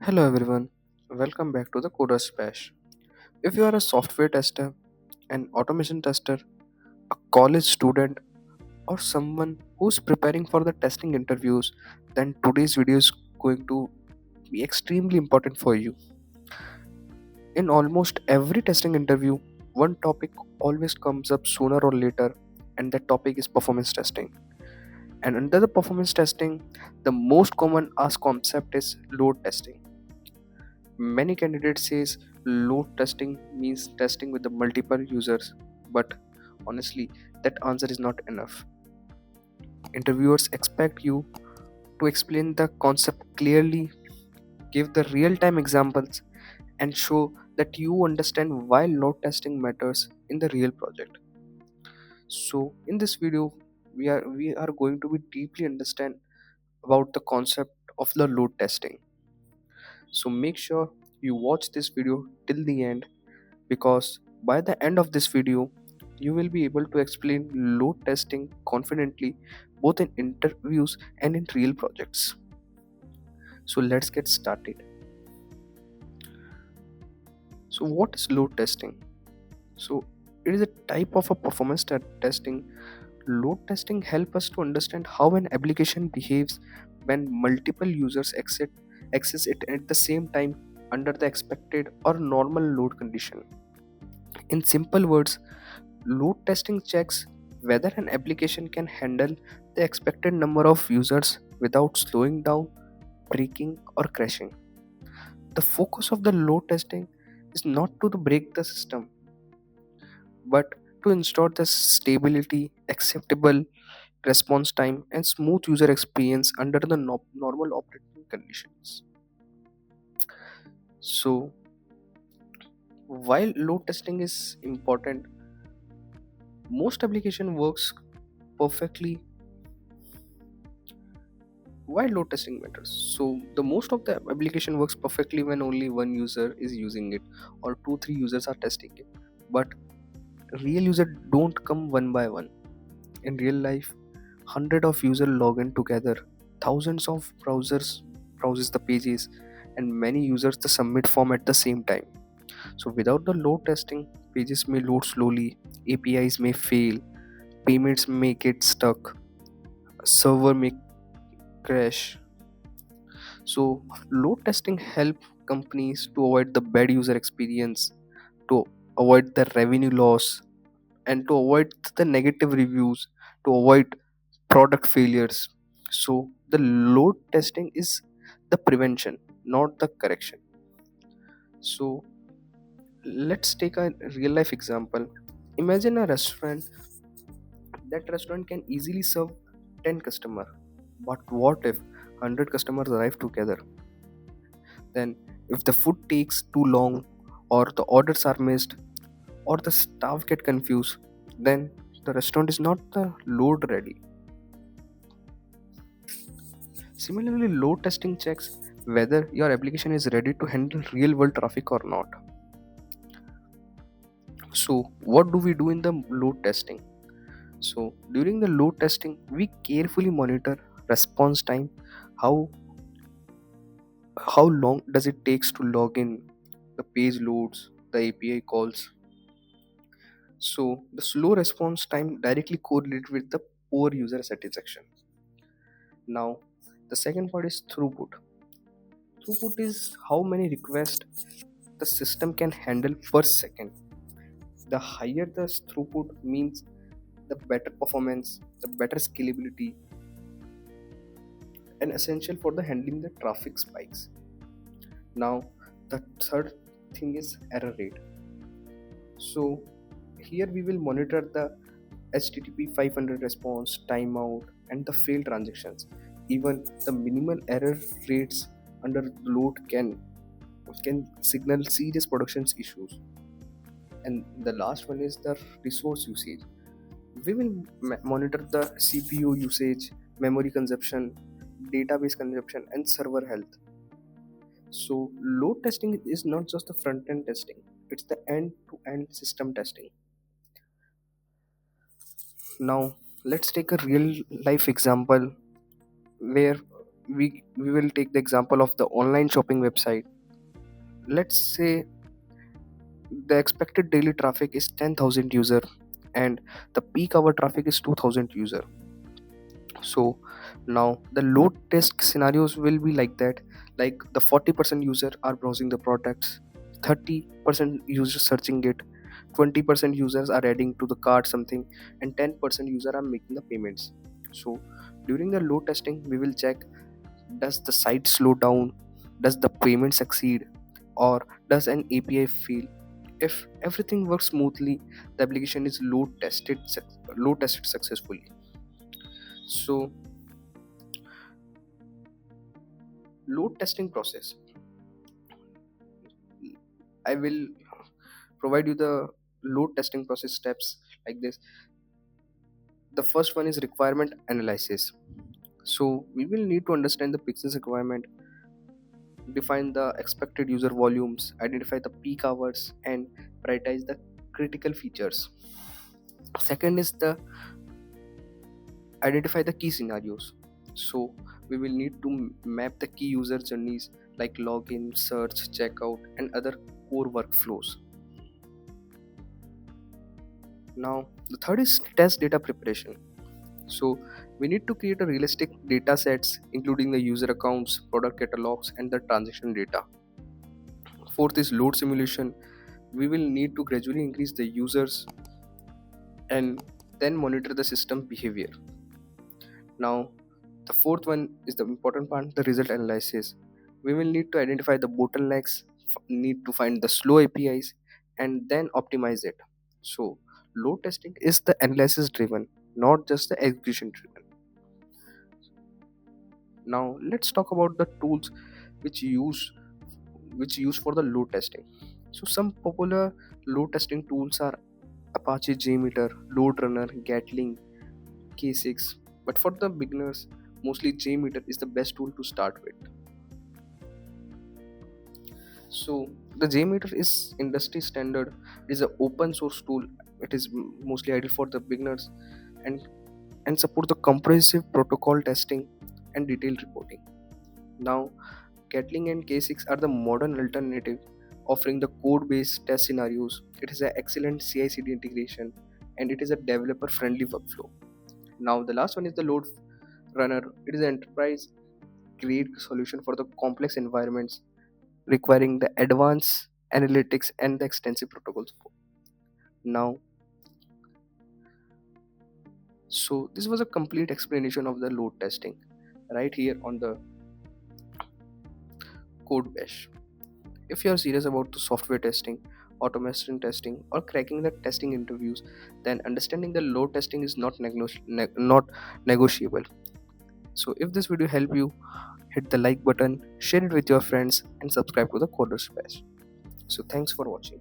Hello everyone, welcome back to the Coders Bash. If you are a software tester, an automation tester, a college student, or someone who's preparing for the testing interviews, then today's video is going to be extremely important for you. In almost every testing interview, one topic always comes up sooner or later, and that topic is performance testing. And under the performance testing, the most common asked concept is load testing. Many candidates says load testing means testing with the multiple users, but honestly, that answer is not enough. Interviewers expect you to explain the concept clearly, give the real-time examples, and show that you understand why load testing matters in the real project. So, in this video, we are going to be deeply understand about the concept of the load testing. So make sure you watch this video till the end because by the end of this video you will be able to explain load testing confidently both in interviews and in real projects. So let's get started. So what is load testing? So it is a type of a testing. Load testing help us to understand how an application behaves when multiple users access it at the same time under the expected or normal load condition. In simple words, load testing checks whether an application can handle the expected number of users without slowing down, breaking, or crashing. The focus of the load testing is not to break the system, but to ensure the stability, acceptable response time, and smooth user experience under the normal operating conditions. So, while load testing is important, most application works perfectly. Why load testing matters? So the most of the application works perfectly when only one user is using it or two three users are testing it, but real user don't come one by one. In real life, hundred of users log in together, thousands of browsers browses the pages, and many users the submit form at the same time. So without the load testing, pages may load slowly, APIs may fail, payments may get stuck, server may crash. So load testing help companies to avoid the bad user experience, to avoid the revenue loss, and to avoid the negative reviews, to avoid product failures. So the load testing is the prevention, not the correction. So let's take a real life example. Imagine a restaurant. That restaurant can easily serve 10 customers. But what if 100 customers arrive together? Then, if the food takes too long, or the orders are missed, or the staff get confused, then the restaurant is not the load ready. Similarly, load testing checks whether your application is ready to handle real world traffic or not. So, what do we do in the load testing? So, during the load testing, we carefully monitor response time, how how long does it takes to log in, the page loads, the API calls. So the slow response time directly correlates with the poor user satisfaction. Now, the second part is throughput. Throughput is how many requests the system can handle per second. The higher the throughput means the better performance, the better scalability, and essential for the handling the traffic spikes. Now, the third thing is error rate. So here we will monitor the HTTP 500 response, timeout, and the failed transactions. Even the minimal error rates under load can signal serious production issues. And the last one is the resource usage. We will monitor the CPU usage, memory consumption, database consumption, and server health. So load testing is not just the front end testing; it's the end to end system testing. Now let's take a real life example where we will take the example of the online shopping website. Let's say the expected daily traffic is 10,000 user and the peak hour traffic is 2,000 user. So now the load test scenarios will be like that, like the 40% user are browsing the products, 30% users searching it, 20% users are adding to the cart something, and 10% user are making the payments. So during the load testing we will check, does the site slow down, does the payment succeed, or does an API fail? If everything works smoothly, the application is load tested successfully. So load testing process, I will provide you the load testing process steps like this. The first one is requirement analysis. So we will need to understand the business requirement, define the expected user volumes, identify the peak hours, and prioritize the critical features. Second is the identify the key scenarios. So we will need to map the key user journeys like login, search, checkout, and other core workflows. Now the third is test data preparation. So we need to create a realistic data sets including the user accounts, product catalogs, and the transaction data. Fourth is load simulation. We will need to gradually increase the users and then monitor the system behavior. Now the fourth one is the important part, the result analysis. We will need to identify the bottlenecks, need to find the slow APIs, and then optimize it. So load testing is the analysis driven, not just the execution driven. Now let's talk about the tools which use for the load testing. So some popular load testing tools are Apache JMeter, LoadRunner, Gatling, K6. But for the beginners, mostly JMeter is the best tool to start with. So the JMeter is industry standard. It is an open source tool. It is mostly ideal for the beginners and support the comprehensive protocol testing and detailed reporting. Now Gatling and K6 are the modern alternative, offering the code-based test scenarios. It is an excellent CI/CD integration, and it is a developer-friendly workflow. Now, the last one is the Load Runner. It is an enterprise-grade solution for the complex environments requiring the advanced analytics and the extensive protocol support. Now, so this was a complete explanation of the load testing right here on the Code Bash. If you are serious about the software testing, automation testing, or cracking the testing interviews, then understanding the load testing is not negotiable. So, if this video helped you, hit the like button, share it with your friends, and subscribe to the Coders Bash. So, thanks for watching.